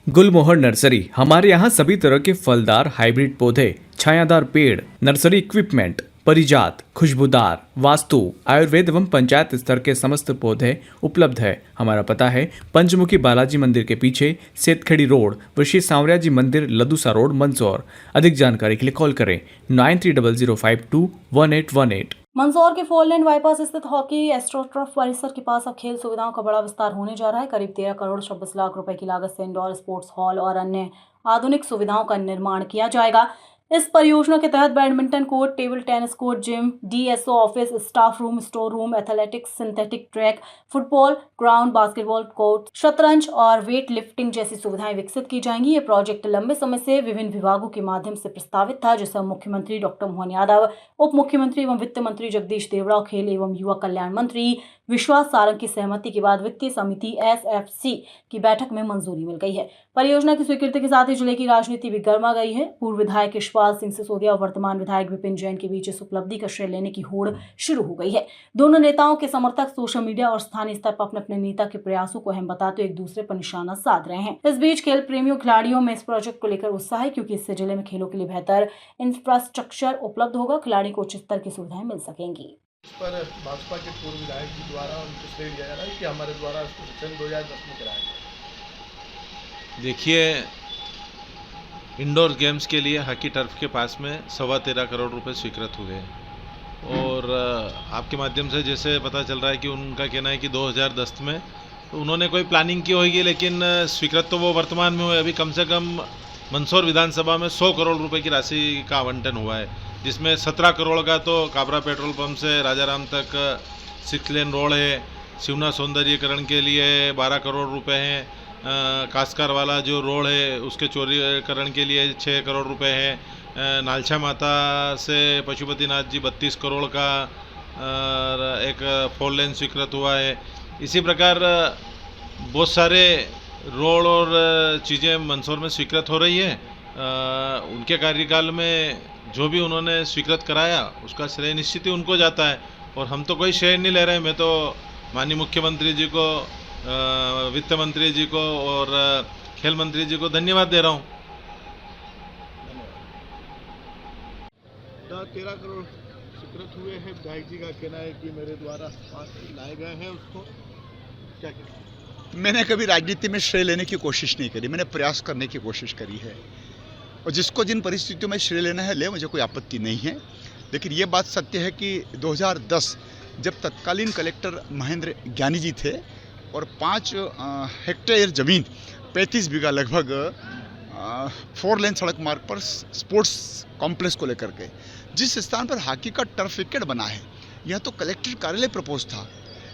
गुलमोहर nursery. हमारे यहाँ सभी तरह के फलदार हाइब्रिड पौधे, छायादार पेड़, नर्सरी इक्विपमेंट, परिजात, खुशबूदार, वास्तु, आयुर्वेद एवं पंचायत स्तर के समस्त पौधे उपलब्ध है। हमारा पता है पंचमुखी बालाजी मंदिर के पीछे, सेतखेड़ी रोड, ऋषि सांवरिया जी मंदिर, लदूसा रोड, मंदसौर। अधिक जानकारी के लिए कॉल करें 9300521818। मंदसौर के फोर लेन बाईपास स्थित हॉकी एस्ट्रोटर्फ परिसर के पास अब खेल सुविधाओं का बड़ा विस्तार होने जा रहा है। करीब 13 करोड़ 26 लाख रुपए की लागत से इंडोर स्पोर्ट्स हॉल और अन्य आधुनिक सुविधाओं का निर्माण किया जाएगा। इस परियोजना के तहत badminton court, table tennis court, gym, DSO office, staff room, store room, athletics, synthetic track, football ground, basketball court, शतरंज और वेट लिफ्टिंग जैसी सुविधाएं विकसित की जाएंगी। ये प्रोजेक्ट लंबे समय से विभिन्न विभागों के माध्यम से प्रस्तावित था, जिसे मुख्यमंत्री डॉक्टर मोहन यादव, उप मुख्यमंत्री एवं वित्त मंत्री जगदीश देवड़ा, खेल एवं युवा कल्याण मंत्री विश्वास सारंग की सहमति के बाद वित्तीय समिति एसएफसी की बैठक में मंजूरी मिल गई है। परियोजना की स्वीकृति के साथ ही जिले की राजनीति भी गर्मा गई है। पूर्व विधायक यशपाल सिंह सिसोदिया और वर्तमान विधायक विपिन जैन के बीच इस उपलब्धि का श्रेय लेने की होड़ शुरू हो गई है। दोनों नेताओं के समर्थक सोशल मीडिया और स्थानीय स्तर पर अपने अपने नेता के प्रयासों को अहम बताते हुए एक दूसरे पर निशाना साध रहे हैं। इस बीच खेल प्रेमियों खिलाड़ियों में इस प्रोजेक्ट को लेकर उत्साह है, क्योंकि इससे जिले में खेलों के लिए बेहतर इंफ्रास्ट्रक्चर उपलब्ध होगा। खिलाड़ी को उच्च स्तर की सुविधाएं मिल सकेंगी। इस पर भाजपा के पूर्व विधायक जी द्वारा उनको श्रेय दिया जा रहा है कि हमारे द्वारा इसको सन 2010 में कराया गया। देखिए, इंडोर गेम्स के लिए हॉकी टर्फ के पास में 13.25 करोड़ रुपए स्वीकृत हुए हैं और आपके माध्यम से जैसे पता चल रहा है कि उनका कहना है कि 2010 में तो उन्होंने कोई प्लानिंग की होगी, लेकिन स्वीकृत तो वो वर्तमान में हुए। अभी कम से कम मंदसौर विधानसभा में 100 करोड़ रुपए की राशि का आवंटन हुआ है, जिसमें 17 करोड़ का तो काबरा पेट्रोल पंप से राजाराम तक 6 लेन रोड है। शिवना सौंदर्यीकरण के लिए 12 करोड़ रुपए हैं। कास्कर वाला जो रोड है उसके चौड़ीकरण के लिए 6 करोड़ रुपए है। नालछा माता से पशुपतिनाथ जी 32 करोड़ का एक 4 लेन स्वीकृत हुआ है। इसी प्रकार बहुत सारे रोड और चीज़ें मंदसौर में स्वीकृत हो रही है। उनके कार्यकाल में जो भी उन्होंने स्वीकृत कराया उसका श्रेय निश्चित ही उनको जाता है और हम तो कोई श्रेय नहीं ले रहे हैं। मैं तो माननीय मुख्यमंत्री जी को, वित्त मंत्री जी को और खेल मंत्री जी को धन्यवाद दे रहा हूँ। 13 करोड़ स्वीकृत हुए हैं। विधायक जी का कहना है कि मेरे द्वारा लाए गए हैं, उसको क्या कहते हैं? मैंने कभी राजनीति में श्रेय लेने की कोशिश नहीं करी, मैंने प्रयास करने की कोशिश करी है और जिसको जिन परिस्थितियों में श्रेय लेना है ले, मुझे कोई आपत्ति नहीं है। लेकिन ये बात सत्य है कि 2010 जब तत्कालीन कलेक्टर महेंद्र ज्ञानी जी थे और 5 हेक्टेयर ज़मीन 35 बीघा लगभग 4 लेन सड़क मार्ग पर स्पोर्ट्स कॉम्प्लेक्स को लेकर के जिस स्थान पर हॉकी का टर्फ विकेट बना है, यह तो कलेक्टर कार्यालय प्रपोज था।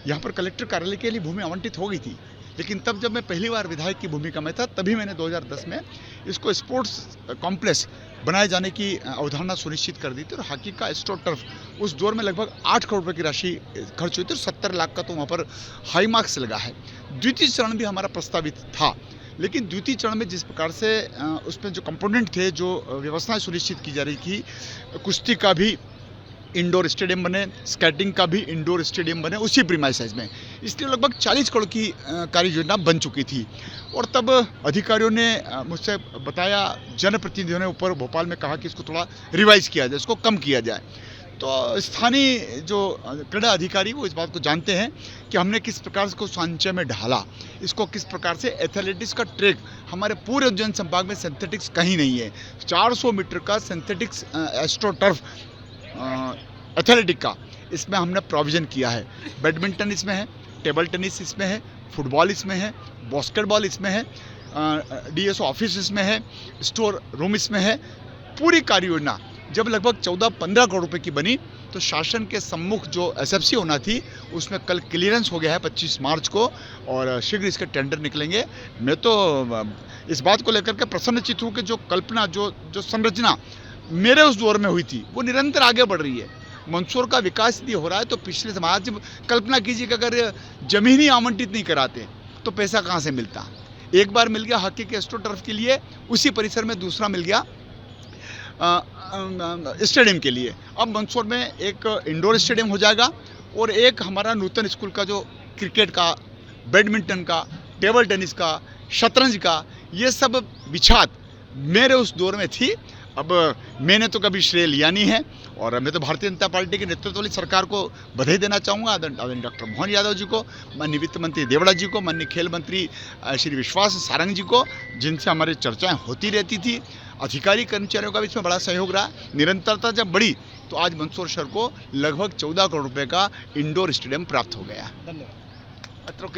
यहाँ पर कलेक्टर कार्यालय के लिए भूमि आवंटित हो गई थी, लेकिन तब जब मैं पहली बार विधायक की भूमिका में था तभी मैंने 2010 में इसको स्पोर्ट्स कॉम्प्लेक्स बनाए जाने की अवधारणा सुनिश्चित कर दी थी और हॉकी का एस्ट्रो टर्फ उस दौर में लगभग 8 करोड़ रुपये की राशि खर्च हुई थी और 70 लाख का तो वहाँ पर हाई मार्क्स लगा है। द्वितीय चरण भी हमारा प्रस्तावित था, लेकिन द्वितीय चरण में जिस प्रकार से उसमें जो कंपोनेंट थे, जो व्यवस्थाएं सुनिश्चित की जा रही थी, कुश्ती का भी इंडोर स्टेडियम बने, स्केटिंग का भी इंडोर स्टेडियम बने उसी प्रीमाइसेस में, इसलिए लगभग 40 करोड़ की कार्य योजना बन चुकी थी। और तब अधिकारियों ने मुझसे बताया, जनप्रतिनिधियों ने ऊपर भोपाल में कहा कि इसको थोड़ा रिवाइज किया जाए, इसको कम किया जाए। तो स्थानीय जो क्रीड़ा अधिकारी वो इस बात को जानते हैं कि हमने किस प्रकार को सांचे में ढाला, इसको किस प्रकार से एथलेटिक्स का ट्रैक, हमारे पूरे उज्जैन संभाग में सिंथेटिक्स कहीं नहीं है। 400 मीटर का सिंथेटिक्स एस्ट्रो टर्फ एथलेटिक का इसमें हमने प्रोविज़न किया है। बैडमिंटन इसमें है, टेबल टेनिस इसमें है, फुटबॉल इसमें है, बास्केटबॉल इसमें है, डीएसओ ऑफिस इसमें है, स्टोर रूम इसमें है। पूरी कार्य योजना जब लगभग 14-15 करोड़ रुपए की बनी तो शासन के सम्मुख जो एसएफसी होना थी उसमें कल क्लियरेंस हो गया है 25 मार्च को और शीघ्र इसके टेंडर निकलेंगे। मैं तो इस बात को लेकर के प्रसन्नचित्त हूँ कि जो कल्पना, जो संरचना मेरे उस दौर में हुई थी वो निरंतर आगे बढ़ रही है। मंदसौर का विकास यदि हो रहा है तो पिछले समाज, कल्पना कीजिए कि अगर जमीन ही आवंटित नहीं कराते तो पैसा कहाँ से मिलता। एक बार मिल गया हॉकी के एस्ट्रो टर्फ के लिए, उसी परिसर में दूसरा मिल गया स्टेडियम के लिए। अब मंदसौर में एक इंडोर स्टेडियम हो जाएगा और एक हमारा नूतन स्कूल का जो क्रिकेट का, बैडमिंटन का, टेबल टेनिस का, शतरंज का, ये सब बिछात मेरे उस दौर में थी। अब मैंने तो कभी श्रेय लिया नहीं है और मैं तो भारतीय जनता पार्टी के नेतृत्व वाली सरकार को बधाई देना चाहूँगा, आदरणीय डॉक्टर मोहन यादव जी को, माननीय वित्त मंत्री देवड़ा जी को, माननीय खेल मंत्री श्री विश्वास सारंग जी को, जिनसे हमारी चर्चाएं होती रहती थी। अधिकारी कर्मचारियों का भी इसमें बड़ा सहयोग रहा। निरंतरता जब बढ़ी तो आज मंदसौर शहर को लगभग 14 करोड़ रुपए का इंडोर स्टेडियम प्राप्त हो गया। धन्यवाद।